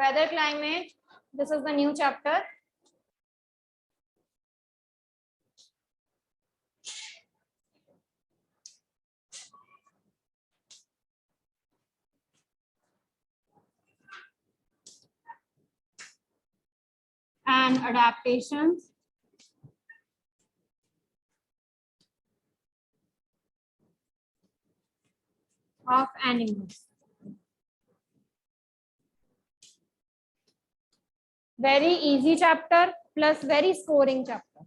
weather climate. This is the new chapter. And adaptations. Of animals. Very easy chapter plus very scoring chapter.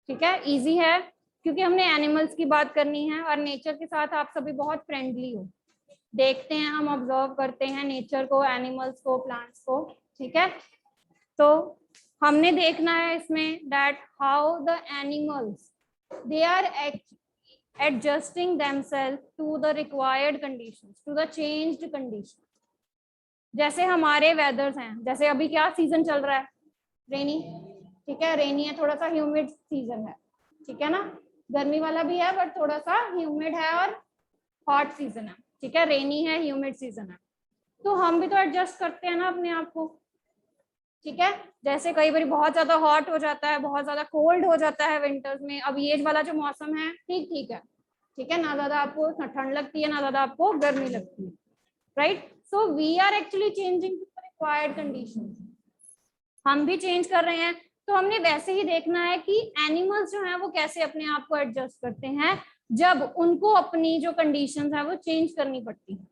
ठीक है, easy है क्योंकि हमने animals की बात करनी है और नेचर के साथ आप सभी बहुत फ्रेंडली हो, देखते हैं, हम ऑब्जर्व करते हैं नेचर को, एनिमल्स को, प्लांट्स को. ठीक है, तो हमने देखना है इसमें that how the animals they are adjusting themselves to the required conditions, to the changed conditions. जैसे हमारे वेदर्स हैं, जैसे अभी क्या सीजन चल रहा है, रेनी. ठीक है, रेनी है, थोड़ा सा ह्यूमिड सीजन है. ठीक है ना, गर्मी वाला भी है बट थोड़ा सा ह्यूमिड है और हॉट सीजन है. ठीक है, रेनी है, ह्यूमिड सीजन है, तो हम भी तो एडजस्ट करते हैं ना अपने आप को. ठीक है, जैसे कई बार बहुत ज्यादा हॉट हो जाता है, बहुत ज्यादा कोल्ड हो जाता है विंटर्स में. अब ये वाला जो मौसम है ठीक ठीक है. ठीक है, ना ज्यादा आपको ठंड लगती है ना ज्यादा आपको गर्मी लगती है. Right, so we are actually changing to the required conditions. हम भी चेंज कर रहे हैं, तो हमने वैसे ही देखना है कि एनिमल्स जो हैं वो कैसे अपने आप को एडजस्ट करते हैं जब उनको अपनी जो कंडीशंस है वो चेंज करनी पड़ती है.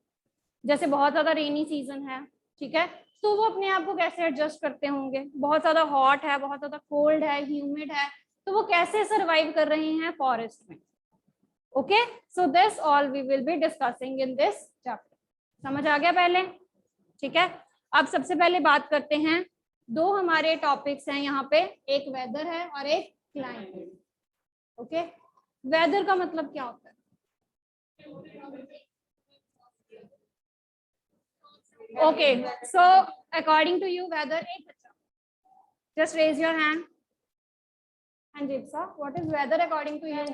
जैसे बहुत ज्यादा रेनी सीजन है, ठीक है, तो वो अपने आप को कैसे एडजस्ट करते होंगे. बहुत ज्यादा हॉट है, बहुत ज्यादा कोल्ड है, ह्यूमिड है, तो वो कैसे सर्वाइव कर रहे हैं फॉरेस्ट में. Okay, so this all we will be discussing in this chapter. समझ आ गया पहले. ठीक है, अब सबसे पहले बात करते हैं, दो हमारे टॉपिक्स हैं यहाँ पे, एक वेदर है और एक क्लाइमेट. ओके, वेदर का मतलब क्या होता है? Okay, so according to you weather, एक बच्चा जस्ट रेज योर हैंड. हाँ जी, what is weather according to you?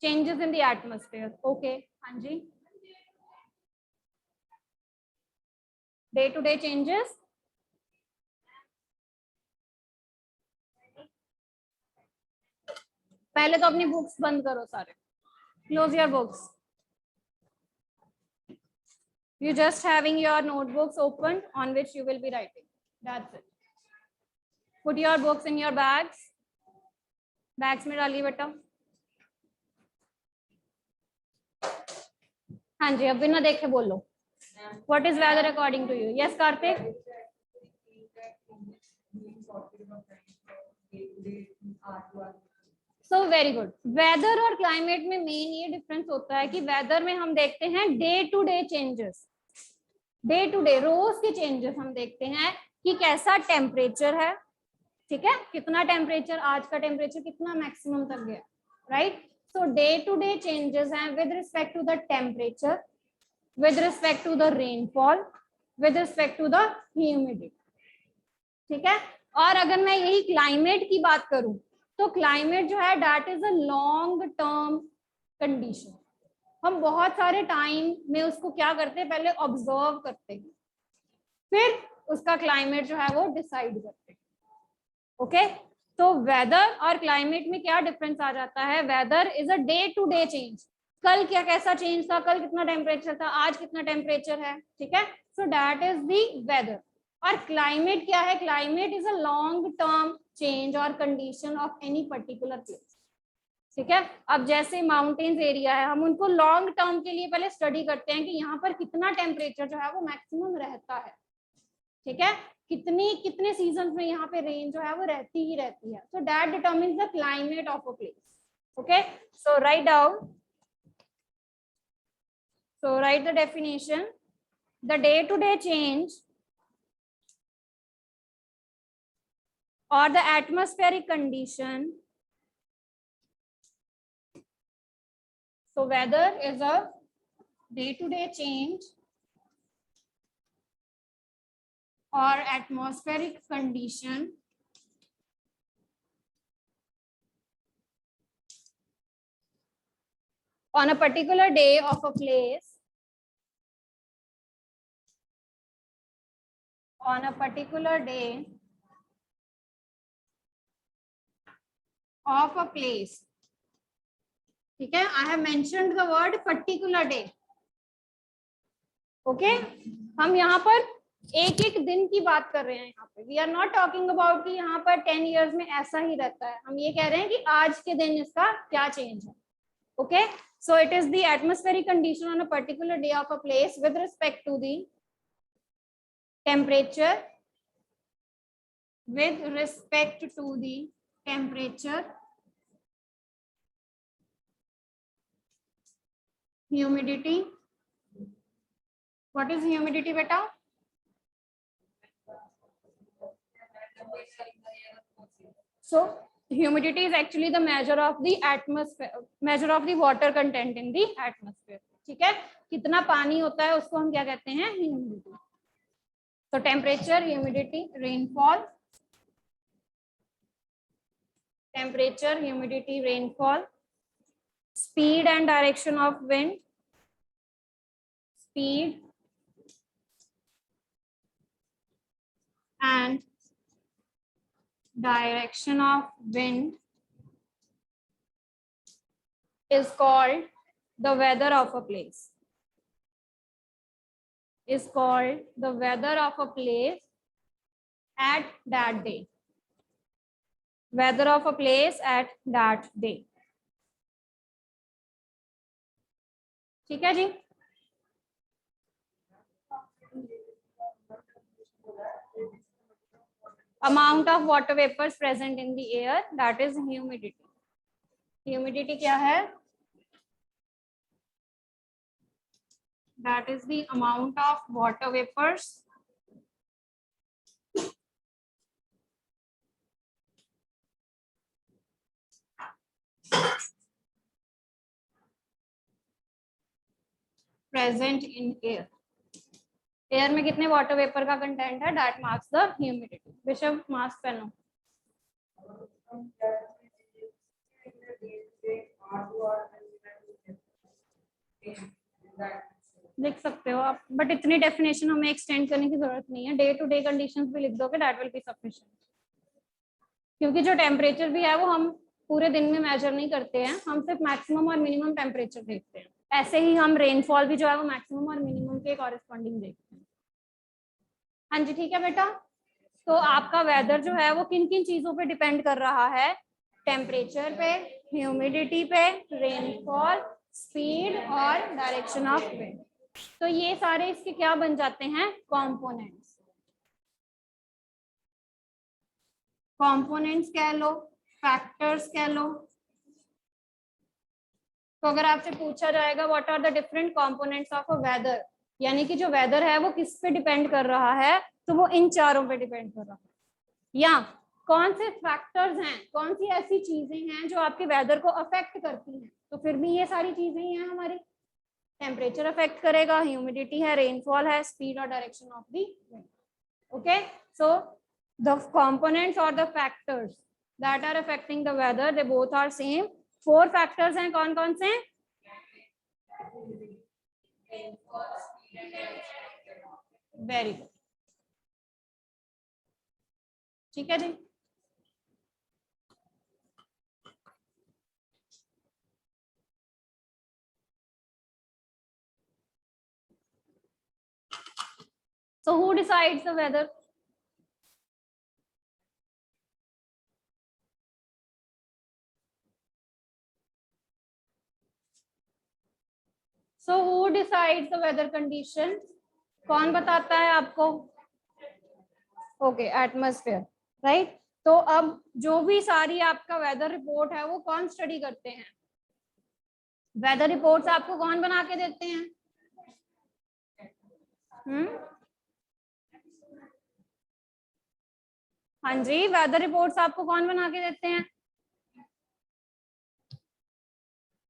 Changes in the atmosphere. Okay, हाँ जी, डे टू डे चेंजेस. पहले तो अपनी बुक्स बंद करो सारे, close your books. You just having your notebooks open on which you will be writing. That's it. Put your books in your bags. Bags में डालिए बेटा. हाँ जी, अब बिना देखे बोलो. What is weather according to you? Yes, Karthik. So very good. Weather और climate में मेन ये डिफरेंस होता है कि वेदर में हम देखते हैं day to day changes, day to day रोज के चेंजेस. हम देखते हैं कि कैसा टेम्परेचर है. ठीक है, कितना टेम्परेचर, आज का टेम्परेचर कितना मैक्सिमम तक गया. Right, so day to day changes हैं with respect to the temperature, with respect to the rainfall, with respect to the humidity. ठीक है, और अगर मैं यही क्लाइमेट की बात करूं तो क्लाइमेट जो है that is a long term condition. हम बहुत सारे टाइम में उसको क्या करते हैं, पहले ऑब्जर्व करते हैं, फिर उसका क्लाइमेट जो है वो डिसाइड करते हैं. ओके, तो वेदर और क्लाइमेट में क्या डिफरेंस आ जाता है? Weather is a day to day change. कल क्या कैसा चेंज था, कल कितना टेम्परेचर था, आज कितना टेम्परेचर है. ठीक है, so that is the weather. और क्लाइमेट क्या है? Climate is a long term change और condition of any particular place. ठीक है, अब जैसे माउंटेन्स एरिया है, हम उनको लॉन्ग टर्म के लिए पहले स्टडी करते हैं कि यहाँ पर कितना टेम्परेचर जो है वो मैक्सिमम रहता है. ठीक है, कितने सीजन में यहाँ पे रेंज जो है वो रहती ही रहती है. So that determines the climate of a place. Okay, so write down, so write the definition. The day to day change or the atmospheric condition. So weather is a day-to-day change or atmospheric condition on a particular day of a place on a particular day of a place. ठीक है, I have mentioned the word particular day. Okay हम यहाँ पर एक एक दिन की बात कर रहे हैं यहाँ पे. We are not talking about कि यहाँ पर 10 years में ऐसा ही रहता है. हम ये कह रहे हैं कि आज के दिन इसका क्या चेंज है. Okay so it is the atmospheric condition on a particular day of a place with respect to the temperature, with respect to the temperature, humidity. What is humidity beta? So humidity is actually the measure of the atmosphere, measure of the water content in the atmosphere. ठीक है, कितना पानी होता है उसको हम क्या कहते हैं, humidity. So temperature, humidity, rainfall. Temperature, humidity, rainfall. Speed and direction of wind. Speed and direction of wind is called the weather of a place. Is called the weather of a place at that day. Weather of a place at that day. ठीक है जी. Amount of water vapors present in the air, that is humidity. Humidity क्या है? That is the amount of water vapors present in air. Air में कितने water vapour का content है, that marks the humidity. विषव mask पहनो. लिख सकते हो आप, बट इतनी डेफिनेशन हमें एक्सटेंड करने की जरूरत नहीं है. डे टू डे कंडीशंस भी लिख दोगे, दैट विल बी सफिशिएंट. क्योंकि जो टेम्परेचर भी है वो हम पूरे दिन में मेजर नहीं करते हैं, हम सिर्फ मैक्सिमम और मिनिमम टेम्परेचर देखते हैं. ऐसे ही हम रेनफॉल भी जो है वो मैक्सिमम और मिनिमम के कॉरेस्पॉन्डिंग देखते हैं. हाँ जी ठीक है बेटा. तो आपका वेदर जो है वो किन किन चीजों पे डिपेंड कर रहा है, टेम्परेचर पे, ह्यूमिडिटी पे, रेनफॉल, स्पीड और डायरेक्शन ऑफ विंड. तो ये सारे इसके क्या बन जाते हैं, कंपोनेंट्स. कंपोनेंट्स कह लो, फैक्टर्स कह लो. तो अगर आपसे पूछा जाएगा what are the different components of a weather, यानी कि जो वेदर है वो किस पे डिपेंड कर रहा है, तो वो इन चारों पे डिपेंड कर रहा है. या कौन से फैक्टर्स हैं, कौन सी ऐसी चीजें हैं जो आपके वेदर को अफेक्ट करती हैं, तो फिर भी ये सारी चीजें ही हैं हमारी. टेम्परेचर अफेक्ट करेगा, ह्यूमिडिटी है, रेनफॉल है, स्पीड और direction of the wind. Okay so the components और the factors that are affecting the weather, they both are same. 4 factors हैं, कौन कौन से? Very good. ठीक है जी. So who decides the weather? So who decides the weather condition? कौन बताता है आपको? Okay, atmosphere, right. तो अब जो भी सारी आपका वेदर रिपोर्ट है वो कौन स्टडी करते हैं? वेदर रिपोर्ट्स आपको कौन बना के देते हैं? हाँ जी, वेदर रिपोर्ट्स आपको कौन बना के देते हैं?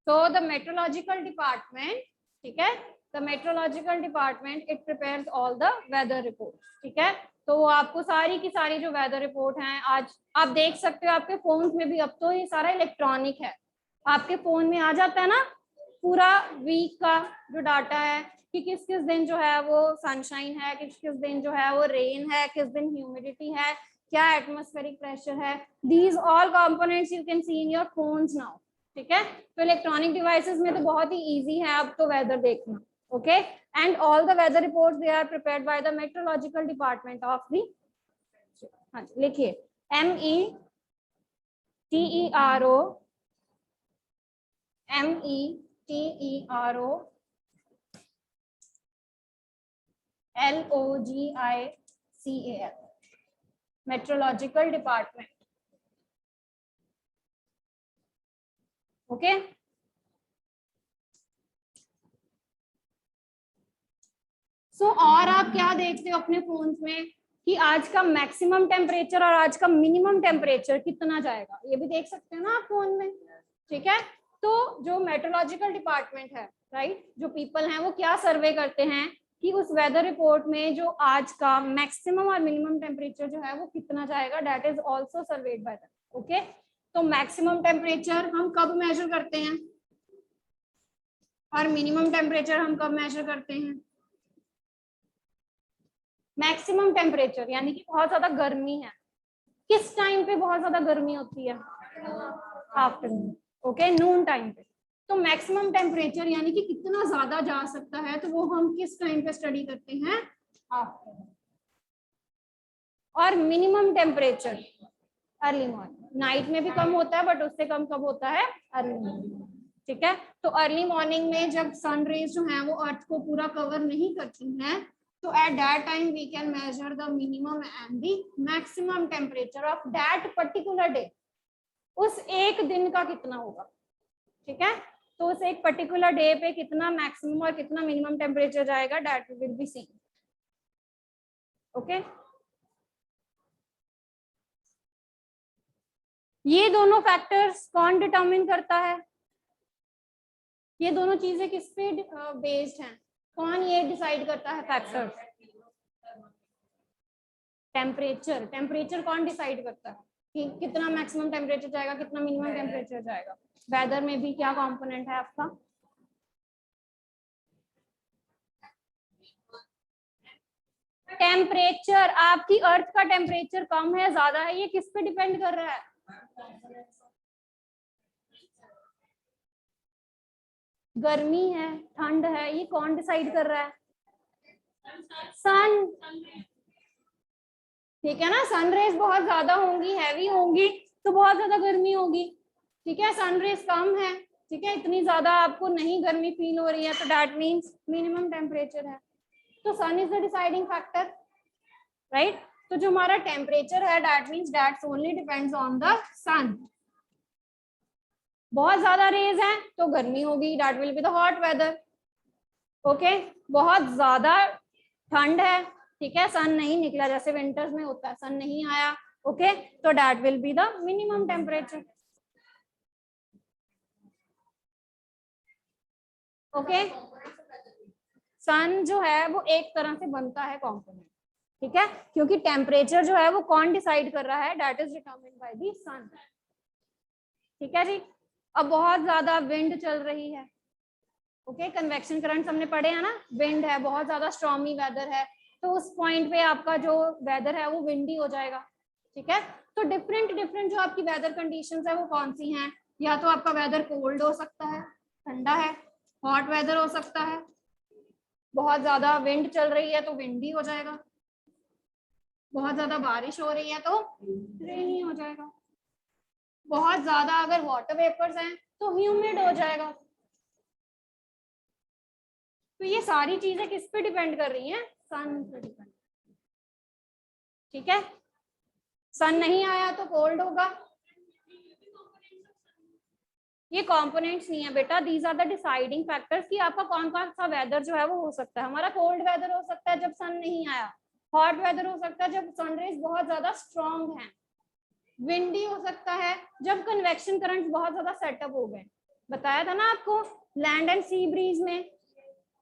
तो द मेट्रोलॉजिकल डिपार्टमेंट. ठीक है, the meteorological department it prepares all the weather report. ठीक है, तो आपको सारी की सारी जो वेदर रिपोर्ट हैं, आज आप देख सकते हो आपके फोन में भी, अब तो ये सारा इलेक्ट्रॉनिक है, आपके फोन में आ जाता है ना पूरा वीक का जो डाटा है कि किस किस दिन जो है वो सनशाइन है, किस किस दिन जो है वो रेन है, किस दिन ह्यूमिडिटी है, क्या एटमॉस्फेरिक प्रेशर है, these all components you can see in your phones now. ठीक है, तो इलेक्ट्रॉनिक डिवाइसेस में तो बहुत ही इजी है अब तो वेदर देखना। Okay, and all the weather reports they are prepared by the meteorological department of the, हाँ लिखिए, METERO LOGICAL, meteorological department. Okay, so और आप क्या देखते हो अपने फोन्स में कि आज का मैक्सिमम टेम्परेचर और आज का मिनिमम टेम्परेचर कितना जाएगा, ये भी देख सकते हो ना आप फोन में। ठीक है, तो जो मेट्रोलॉजिकल डिपार्टमेंट है, राइट, जो पीपल हैं वो क्या सर्वे करते हैं कि उस वेदर रिपोर्ट में जो आज का मैक्सिमम और मिनिमम टेम्परेचर जो है वो कितना जाएगा, that is also served by them. Okay, तो मैक्सिमम टेम्परेचर हम कब मेजर करते हैं और मिनिमम टेम्परेचर हम कब मेजर करते हैं? मैक्सिमम टेम्परेचर यानी कि बहुत ज्यादा गर्मी है, किस टाइम पे बहुत ज्यादा गर्मी होती है? आफ्टरनून। ओके, नून टाइम पे। तो मैक्सिमम टेम्परेचर यानी कि कितना ज्यादा जा सकता है, तो वो हम किस टाइम पे स्टडी करते हैं? आफ्टरनून। और minimum temperature early morning. Night में भी कम होता है बट उससे कम कब होता है? Early morning. ठीक है, तो अर्ली मॉर्निंग में जब सन रेज जो है वो अर्थ को पूरा कवर नहीं करती हैं, तो at that time we can measure the minimum and the maximum temperature of that particular day। उस एक दिन का कितना होगा? ठीक है, तो उस एक पर्टिकुलर डे पे कितना मैक्सिमम और कितना मिनिमम टेम्परेचर जाएगा, that will be seen। Okay, ये दोनों फैक्टर्स कौन डिटरमिन करता है? ये दोनों चीजें किस पे बेस्ड हैं? कौन ये डिसाइड करता है फैक्टर्स? टेम्परेचर। टेम्परेचर कौन डिसाइड करता है कि कितना मैक्सिमम टेम्परेचर जाएगा, कितना मिनिमम टेम्परेचर जाएगा? वेदर में भी क्या कंपोनेंट है आपका? टेम्परेचर। आपकी अर्थ का टेम्परेचर कम है, ज्यादा है, ये किस पे डिपेंड कर रहा है? गर्मी है, ठंड है, ये कौन डिसाइड कर रहा है? सन। ठीक है ना, सनरेज बहुत ज्यादा होंगी, हैवी होंगी, तो बहुत ज्यादा गर्मी होगी। ठीक है, सनरेज कम है, ठीक है, इतनी ज्यादा आपको नहीं गर्मी फील हो रही है, तो दैट मींस मिनिमम टेम्परेचर है। तो sun is the deciding factor, right. तो जो हमारा टेम्परेचर है, that means that's only depends on the sun. बहुत ज्यादा रेज है तो गर्मी होगी, that will be the hot weather. Okay, बहुत ज्यादा ठंड है, ठीक है, सन नहीं निकला, जैसे विंटर्स में होता है, सन नहीं आया, ओके, तो that will be the minimum temperature. Okay, sun जो है वो एक तरह से बनता है कंपोनेंट, ठीक है, क्योंकि टेम्परेचर जो है वो कौन डिसाइड कर रहा है? That is determined by the sun. ठीक है जी। अब बहुत ज्यादा विंड चल रही है, ओके, कन्वेक्शन करंट्स हमने पढ़े हैं ना, विंड है, बहुत ज्यादा स्टॉर्मी वेदर है, तो उस पॉइंट पे आपका जो वेदर है वो विंडी हो जाएगा। ठीक है, तो डिफरेंट डिफरेंट जो आपकी वेदर कंडीशंस है वो कौन सी हैं? या तो आपका वेदर कोल्ड हो सकता है, ठंडा है, हॉट वेदर हो सकता है, बहुत ज्यादा विंड चल रही है तो विंडी हो जाएगा, बहुत ज्यादा बारिश हो रही है तो रेनी हो जाएगा, बहुत ज्यादा अगर वाटर वेपर्स हैं तो ह्यूमिड हो जाएगा। तो ये सारी चीजें किस पे डिपेंड कर रही हैं? सन पे डिपेंड। ठीक है, सन नहीं आया तो कोल्ड होगा। ये कंपोनेंट्स नहीं है बेटा, these are the deciding factors कि आपका कौन कौन सा वेदर जो है वो हो सकता है। हमारा कोल्ड वेदर हो सकता है जब सन नहीं आया, हॉट वेदर हो सकता है जब सनरेज बहुत ज्यादा स्ट्रॉन्ग है, विंडी हो सकता है जब कन्वेक्शन करंट्स बहुत ज्यादा सेटअप हो गए। बताया था ना आपको लैंड एंड सी ब्रीज में,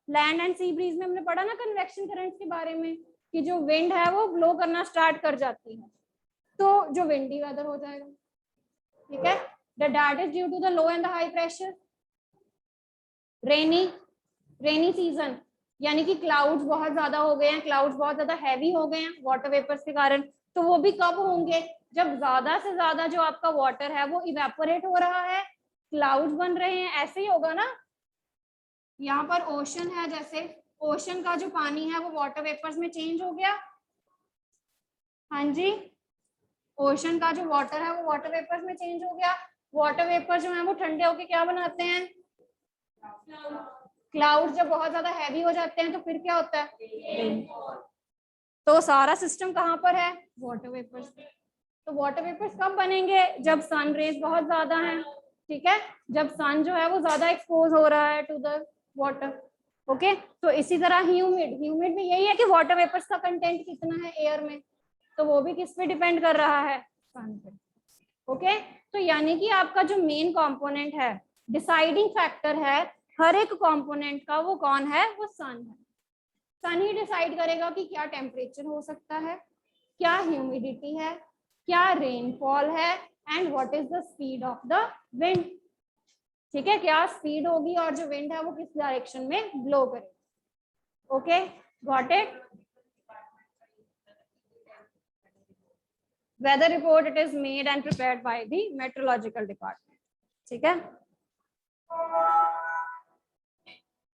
लैंड एंड सी ब्रीज में हमने पढ़ा ना कन्वेक्शन करंट्स के बारे में, कि जो विंड है वो ब्लो करना स्टार्ट कर जाती है, तो जो विंडी वेदर हो जाएगा। ठीक है, that is due to the low and the high pressure, rainy season, यानी कि क्लाउड्स बहुत ज्यादा हो गए हैं, क्लाउड्स बहुत ज्यादा हैवी हो गए हैं वाटर वेपर्स के कारण। तो वो भी कब होंगे? जब ज्यादा से ज्यादा जो आपका वाटर है वो इवेपोरेट हो रहा है, क्लाउड्स बन रहे हैं, ऐसे ही होगा ना। यहाँ पर ओशन है, जैसे ओशन का जो पानी है वो वाटर वेपर्स में चेंज हो गया। हाँ जी, ओशन का जो वाटर है वो वाटर वेपर्स में चेंज हो गया। वाटर वेपर जो है वो ठंडे होके क्या बनाते हैं? क्लाउड। जब बहुत ज्यादा हैवी हो जाते हैं तो फिर क्या होता है? तो सारा सिस्टम कहाँ पर है? Water vapours. तो वाटर वेपर्स कब बनेंगे? जब सन रेज बहुत ज्यादा हैं, ठीक है, जब सन जो है वो ज्यादा एक्सपोज हो रहा है टू द वाटर। ओके, तो इसी तरह ह्यूमिड में यही है कि वाटर वेपर्स का कंटेंट कितना है एयर में, तो वो भी किस पे डिपेंड कर रहा है? सन पे। ओके, तो यानी कि आपका जो मेन कंपोनेंट है, डिसाइडिंग फैक्टर है हर एक कंपोनेंट का, वो कौन है? वो सन है। सन ही डिसाइड करेगा कि क्या टेम्परेचर हो सकता है, क्या ह्यूमिडिटी है, क्या रेनफॉल है, and what is the speed of the wind. ठीक है, क्या स्पीड होगी और जो विंड है वो किस डायरेक्शन में ब्लो करेगा। Okay, got it? Weather report it is made and prepared by the meteorological department. ठीक है,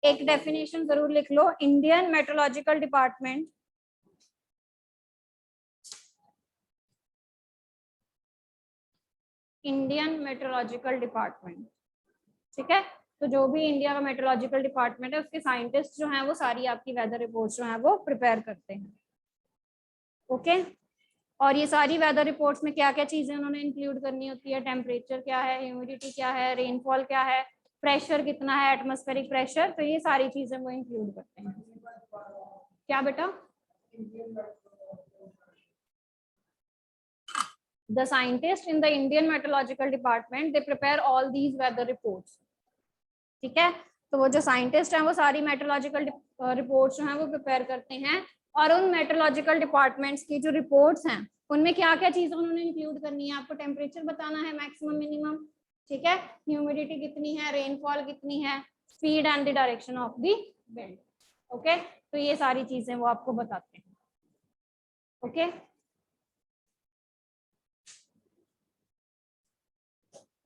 एक डेफिनेशन जरूर लिख लो, Indian meteorological department Indian meteorological department. ठीक है, तो जो भी इंडिया का मेट्रोलॉजिकल डिपार्टमेंट है उसके साइंटिस्ट जो हैं वो सारी आपकी वेदर रिपोर्ट्स जो हैं वो प्रिपेयर करते हैं। ओके, और ये सारी वेदर रिपोर्ट्स में क्या क्या चीजें उन्होंने इंक्लूड करनी होती है? टेम्परेचर क्या है, ह्यूमिडिटी क्या है, रेनफॉल क्या है, प्रेशर कितना है, एटमॉस्फेरिक प्रेशर, तो ये सारी चीजें वो इंक्लूड करते हैं। क्या बेटा? The scientists in the Indian Meteorological Department they prepare all these weather reports. ठीक है, तो वो जो साइंटिस्ट हैं वो सारी मेट्रोलॉजिकल रिपोर्ट्स जो हैं वो प्रिपेयर करते हैं, और उन मेट्रोलॉजिकल डिपार्टमेंट्स की जो रिपोर्ट्स हैं उनमें क्या क्या चीजें उन्होंने इंक्लूड करनी है? आपको टेम्परेचर बताना है, मैक्सिमम मिनिमम, ठीक है, ह्यूमिडिटी कितनी है, रेनफॉल कितनी है, speed and the direction of the wind. Okay, तो ये सारी चीजें वो आपको बताते हैं। Okay,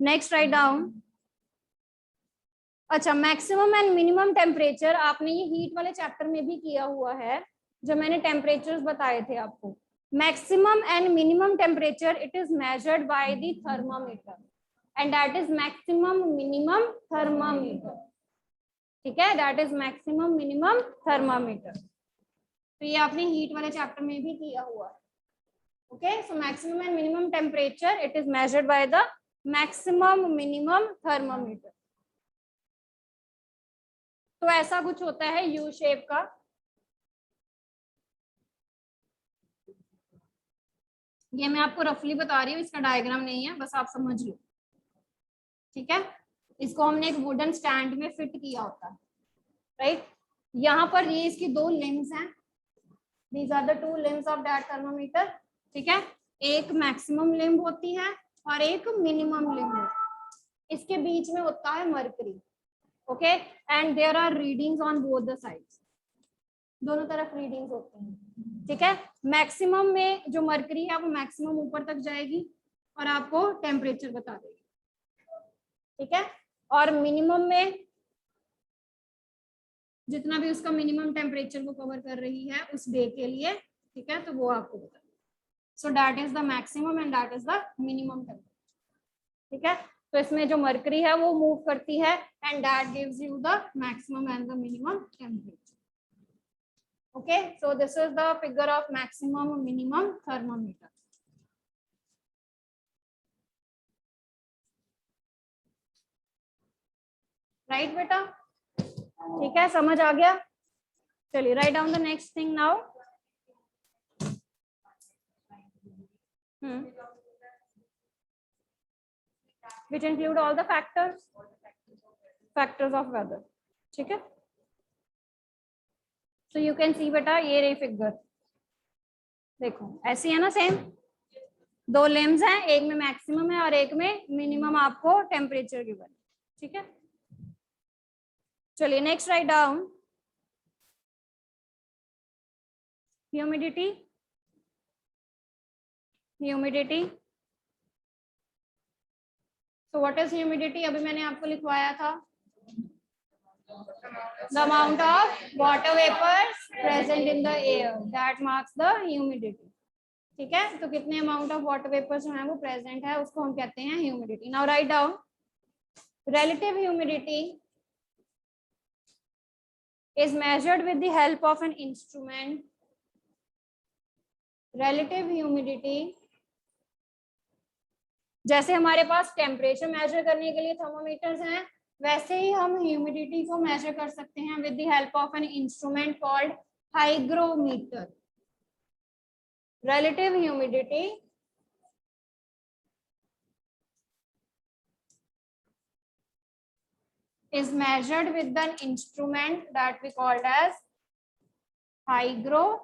next write down. अच्छा, मैक्सिमम एंड मिनिमम टेम्परेचर आपने ये हीट वाले चैप्टर में भी किया हुआ है, जो मैंने टेम्परेचर्स बताए थे आपको। Maximum and minimum temperature it is measured by the thermometer and that is maximum minimum thermometer. ठीक है, that is maximum minimum thermometer. तो ये आपने हीट वाले चैप्टर में भी किया हुआ है। Okay, so maximum and minimum temperature it is measured by the maximum minimum thermometer. तो ऐसा कुछ होता है यू शेप का, ये मैं आपको रफली बता रही हूँ, इसका डायग्राम नहीं है, बस आप समझ लो। ठीक है, इसको हमने एक वुडन स्टैंड में फिट किया होता है, राइट। यहाँ पर ये इसकी दो लिम्स हैं, these are the two limbs of that thermometer. ठीक है, एक मैक्सिमम लिम्ब होती है और एक मिनिमम लिम्ब होती है, इसके बीच में होता है mercury. Okay, and there are readings on both the sides, दोनों तरफ रीडिंग्स होती हैं। ठीक है, मैक्सिमम में जो मरकरी है वो मैक्सिमम ऊपर तक जाएगी और आपको टेम्परेचर बता देगी। ठीक है, और मिनिमम में जितना भी उसका मिनिमम टेम्परेचर वो कवर कर रही है उस डे के लिए, ठीक है, तो वो आपको बता देगी। सो that is the maximum and that is the minimum temperature. ठीक है, तो इसमें जो मरकरी है वो मूव करती है and that gives you the maximum and the minimum temperature. Okay, so this is the figure of maximum minimum thermometer. Right बेटा? ठीक है, समझ आ गया? चलिए, write down the next thing now. Which include all the factors of weather. ठीक है, so you can see बेटा, ये रही फिगर, देखो ऐसी है ना, सेम दो लिम्स हैं, एक में मैक्सिमम है और एक में मिनिमम आपको टेम्परेचर गिवन। ठीक है, चलिए next write down humidity. Humidity, so what is humidity? अभी मैंने आपको लिखवाया था the amount of water vapors present in the air that marks the humidity. ठीक है, तो कितने अमाउंट ऑफ वाटर वेपर्स जो है वो प्रेजेंट है उसको हम कहते हैं humidity. Now write down relative humidity is measured with the help of an instrument. Relative humidity, जैसे हमारे पास टेम्परेचर मेजर करने के लिए थर्मोमीटर्स हैं, वैसे ही हम ह्यूमिडिटी को मेजर कर सकते हैं with the help of an instrument called hygrometer. relative humidity is measured with an instrument that we called as hygrometer.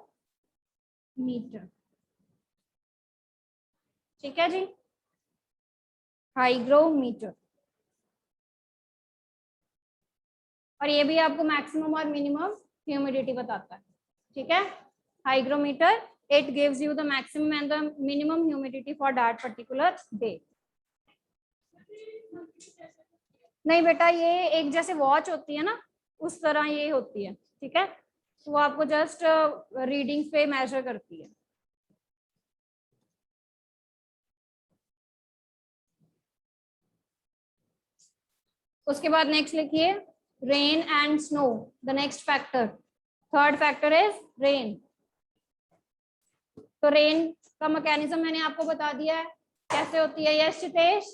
ठीक है जी, हाइग्रोमीटर। और ये भी आपको मैक्सिमम और मिनिमम ह्यूमिडिटी बताता है। ठीक है, hygrometer it gives you the maximum and the minimum humidity for that particular day. नहीं बेटा, ये एक जैसे वॉच होती है ना, उस तरह ये होती है। ठीक है, तो वो आपको जस्ट रीडिंग्स पे मेजर करती है। उसके बाद नेक्स्ट लिखिए rain and snow, the next factor. Third factor is rain. तो रेन का मैकेनिज्म मैंने आपको बता दिया है कैसे होती है। Yes Chitesh,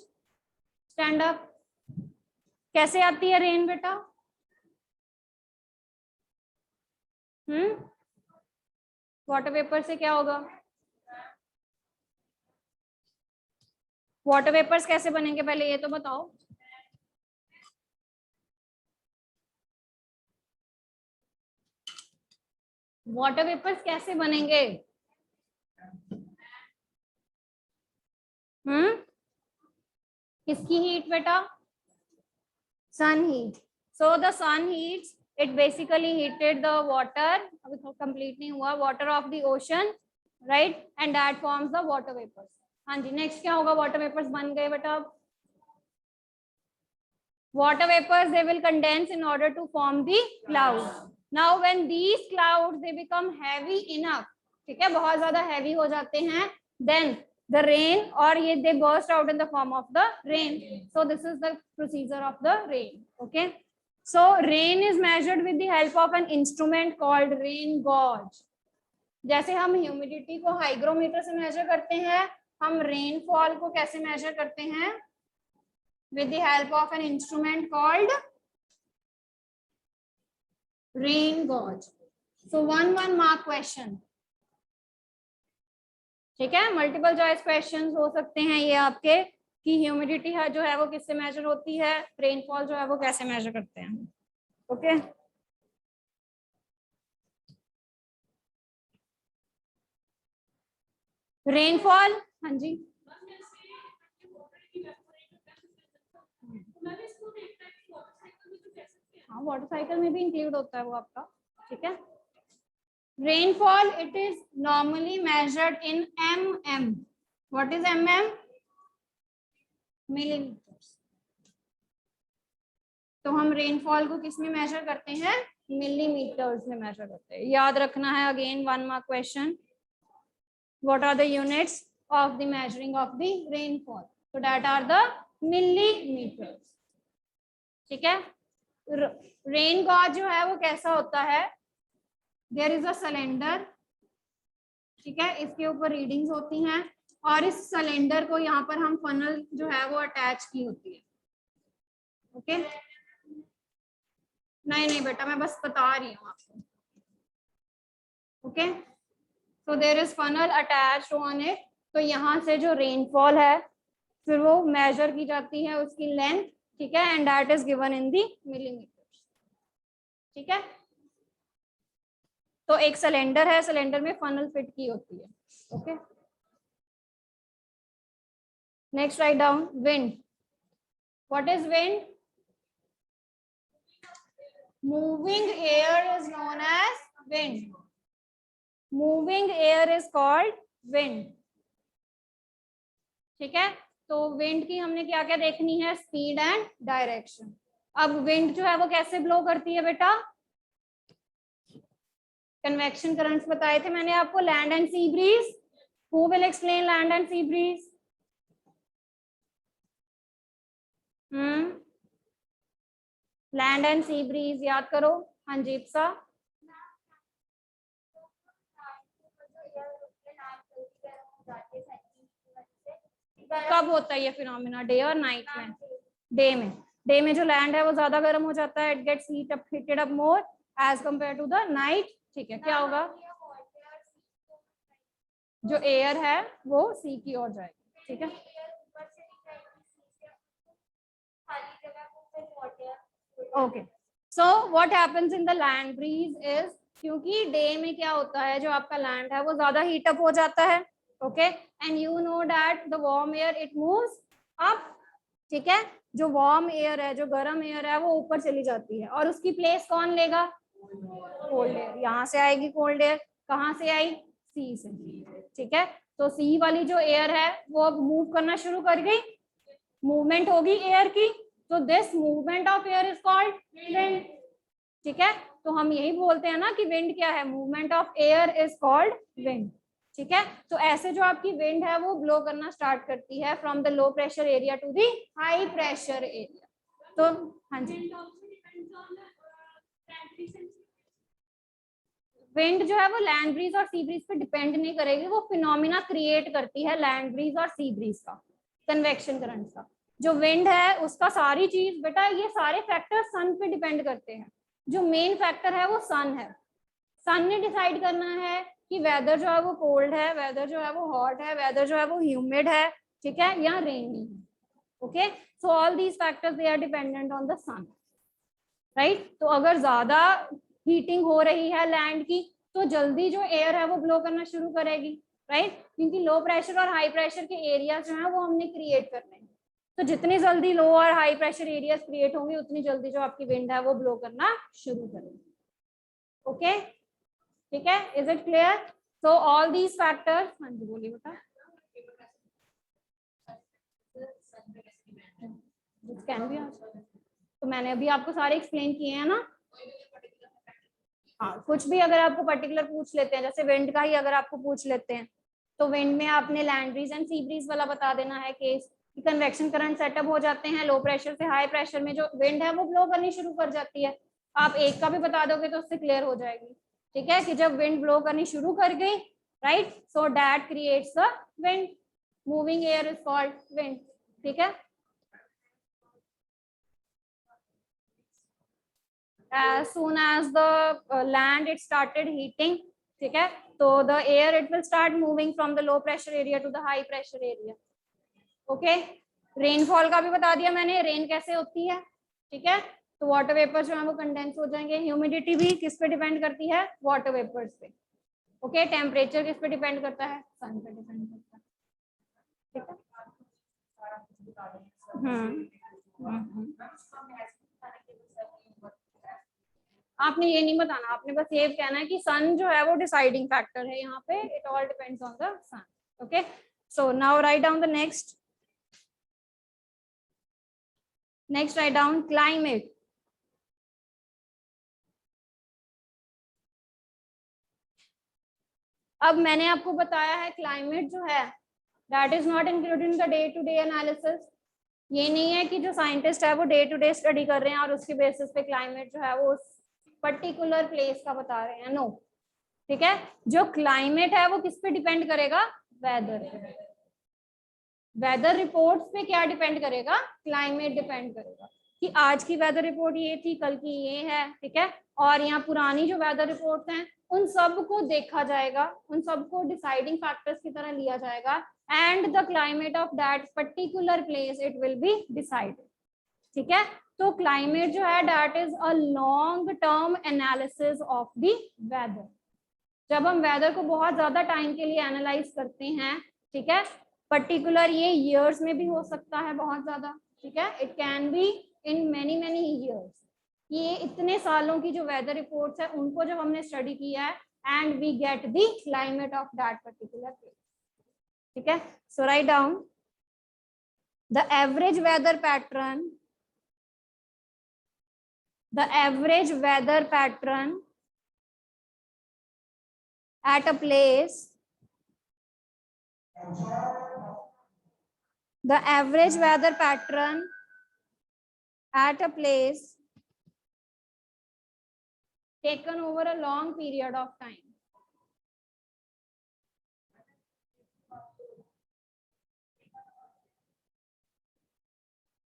stand up. कैसे आती है रेन बेटा? वाटर वेपर से क्या होगा? वाटर वेपर्स कैसे बनेंगे पहले ये तो बताओ। वाटर वेपर्स कैसे बनेंगे? किसकी हीट बेटा? Sun heat. So the sun heats, it basically heated the water, अभी कंप्लीट नहीं हुआ, water of the ocean, right, and that forms the water vapours. हाँ जी, नेक्स्ट क्या होगा? वाटर वेपर्स बन गए बेटा। Water vapors, they will condense in order to form the clouds. Now when these clouds they become heavy enough, ठीक है, बहुत ज्यादा heavy हो जाते हैं, then the rain or ये they burst out in the form of the rain. So this is the procedure of the rain. Okay, so rain is measured with the help of an instrument called rain gauge. जैसे हम humidity को hygrometer से major करते हैं, हम rainfall को कैसे major करते हैं? With the help of an instrument called rain gauge. So 1 mark question. ठीक है, मल्टीपल चॉइस क्वेश्चंस हो सकते हैं ये आपके कि ह्यूमिडिटी है जो है वो किससे मेजर होती है, रेनफॉल जो है वो कैसे मेजर करते हैं। ओके, रेनफॉल, हाँ जी, हाँ वाटर साइकिल में भी इंक्लूड होता है वो आपका। ठीक है, rainfall it is normally measured in mm. What is mm? Millimetres. तो हम रेनफॉल को किस में मेजर करते हैं? मिलीमीटर्स में मेजर करते हैं। याद रखना है, again 1 mark question, what are the units of the measuring of the rainfall? तो दैट आर द मिलीमीटर्स। ठीक है, रेन गॉज जो है वो कैसा होता है? देयर इज अ सिलेंडर, ठीक है, इसके ऊपर रीडिंग्स होती हैं और इस सिलेंडर को यहाँ पर हम फनल जो है वो अटैच की होती है। ओके, नहीं बेटा, मैं बस बता रही हूँ आपको। Okay, so there is funnel attached on it. तो यहाँ से जो रेनफॉल है फिर वो मेजर की जाती है उसकी लेंथ, ठीक है, and that is given in the millimetres. ठीक है, तो एक सिलेंडर है, सिलेंडर में फनल फिट की होती है। Okay, next write down wind. What is wind? Moving air is known as wind. Moving air is called wind. ठीक है, तो विंड की हमने क्या क्या देखनी है, स्पीड एंड डायरेक्शन. अब विंड जो है वो कैसे ब्लो करती है बेटा, कन्वेक्शन करंट्स बताए थे मैंने आपको. Land and sea breeze. Who will explain land and sea breeze? Land and sea breeze याद करो. हाँ जी इप्सा. कब होता है ये फिनोमेना, डे और नाइट में? डे में. डे में जो लैंड है वो ज्यादा गर्म हो जाता है, it gets heated up more as compare to the night. ठीक है, क्या होगा, जो एयर है वो सी की ओर जाएगी. ठीक है, okay. So what happens in the land breeze is, क्योंकि डे में क्या होता है, जो आपका लैंड है वो ज्यादा हीट अप हो जाता है. Okay, and you know that the warm air it moves up. ठीक है, जो वार्म एयर है, जो गर्म एयर है वो ऊपर चली जाती है, और उसकी प्लेस कौन लेगा, कोल्ड एयर. यहाँ से आएगी कोल्ड एयर. कहाँ से आई, सी से. ठीक है, तो सी वाली जो एयर है वो अब मूव करना शुरू कर गई, मूवमेंट होगी एयर की. तो this movement of air is called wind. ठीक है, तो हम यही बोलते हैं ना कि विंड क्या है, movement of air is called wind. ठीक है, तो ऐसे जो आपकी विंड है वो ब्लो करना स्टार्ट करती है from the low pressure area to the high pressure area. तो हाँ जी, विंड जो है वो लैंड ब्रीज और सी ब्रीज पे डिपेंड नहीं करेगी, वो फिनोमिना क्रिएट करती है लैंड ब्रीज और सी ब्रीज का, कन्वेक्शन करंट का. जो विंड है उसका सारी चीज बेटा, ये सारे फैक्टर सन पे डिपेंड करते हैं. जो मेन फैक्टर है वो सन है. सन ने डिसाइड करना है कि वेदर जो है वो कोल्ड है, वेदर जो है वो हॉट है, वेदर जो है वो ह्यूमिड है, ठीक है, या रेनी है. Okay, so all these factors they are dependent on the sun, right. तो अगर ज्यादा हीटिंग हो रही है लैंड की, तो जल्दी जो एयर है वो ब्लो करना शुरू करेगी, राइट, क्योंकि लो प्रेशर और हाई प्रेशर के एरियाज जो है वो हमने क्रिएट करने हैं. तो जितनी जल्दी लो और हाई प्रेशर एरियाज क्रिएट होंगे, उतनी जल्दी जो आपकी विंड है वो ब्लो करना शुरू करेगी. ओके, ठीक है, is it clear? So all these factors, हाँ जी बोलिए बेटा. कैन बी, तो मैंने अभी आपको सारे एक्सप्लेन किए हैं ना. हाँ, कुछ भी अगर आपको पर्टिकुलर पूछ लेते हैं, जैसे विंड का ही अगर आपको पूछ लेते हैं, तो विंड में आपने land breeze and sea breeze वाला बता देना है केस, कि कन्वेक्शन करंट सेटअप हो जाते हैं लो प्रेशर से हाई प्रेशर में, जो विंड है वो ब्लो करनी शुरू कर जाती है. आप एक का भी बता दोगे तो उससे क्लियर हो जाएगी. ठीक है, कि जब विंड ब्लो करनी शुरू कर गई, right, so that creates the wind. Moving air is called wind. ठीक है, as soon as the land it started heating, ठीक है, तो the air it will start moving from the low pressure area to the high pressure area. Okay, rainfall का भी बता दिया मैंने, रेन कैसे होती है. ठीक है, तो वाटर वेपर जो है वो कंडेंस हो जाएंगे. ह्यूमिडिटी भी किस पे डिपेंड करती है, वाटर वेपर्स पे. ओके, टेम्परेचर किस पे डिपेंड करता है, सन पे डिपेंड करता है. ठीक है, आपने ये नहीं बताना, आपने बस ये कहना है कि सन जो है वो डिसाइडिंग फैक्टर है यहाँ पे. It all depends on the sun. Okay, so now write down the next. Next write down climate. अब मैंने आपको बताया है क्लाइमेट जो है that is not included in the day to day analysis. ये नहीं है कि जो साइंटिस्ट है वो डे टू डे स्टडी कर रहे हैं और उसके बेसिस पे क्लाइमेट जो है वो पर्टिकुलर प्लेस का बता रहे हैं. नो, ठीक है, जो क्लाइमेट है वो किस पे डिपेंड करेगा, वेदर. वेदर रिपोर्ट्स पे क्या डिपेंड करेगा, क्लाइमेट डिपेंड करेगा, कि आज की वेदर रिपोर्ट ये थी, कल की ये है. ठीक है, और यहाँ पुरानी जो वेदर रिपोर्ट्स हैं उन सब को देखा जाएगा, उन सबको डिसाइडिंग फैक्टर्स की तरह लिया जाएगा, and the climate of that particular place it will be decided. ठीक है, तो क्लाइमेट जो है that is a long term analysis of the weather. जब हम वेदर को बहुत ज्यादा टाइम के लिए एनालाइज करते हैं, ठीक है, पर्टिकुलर ये ईयर्स में भी हो सकता है बहुत ज्यादा. ठीक है, it can be in many years. ये इतने सालों की जो वेदर रिपोर्ट्स है उनको जब हमने स्टडी किया है, and we get the climate of that particular place. ठीक है, so write down the average weather pattern, the average weather pattern at a place, the average weather pattern at a place taken over a long period of time.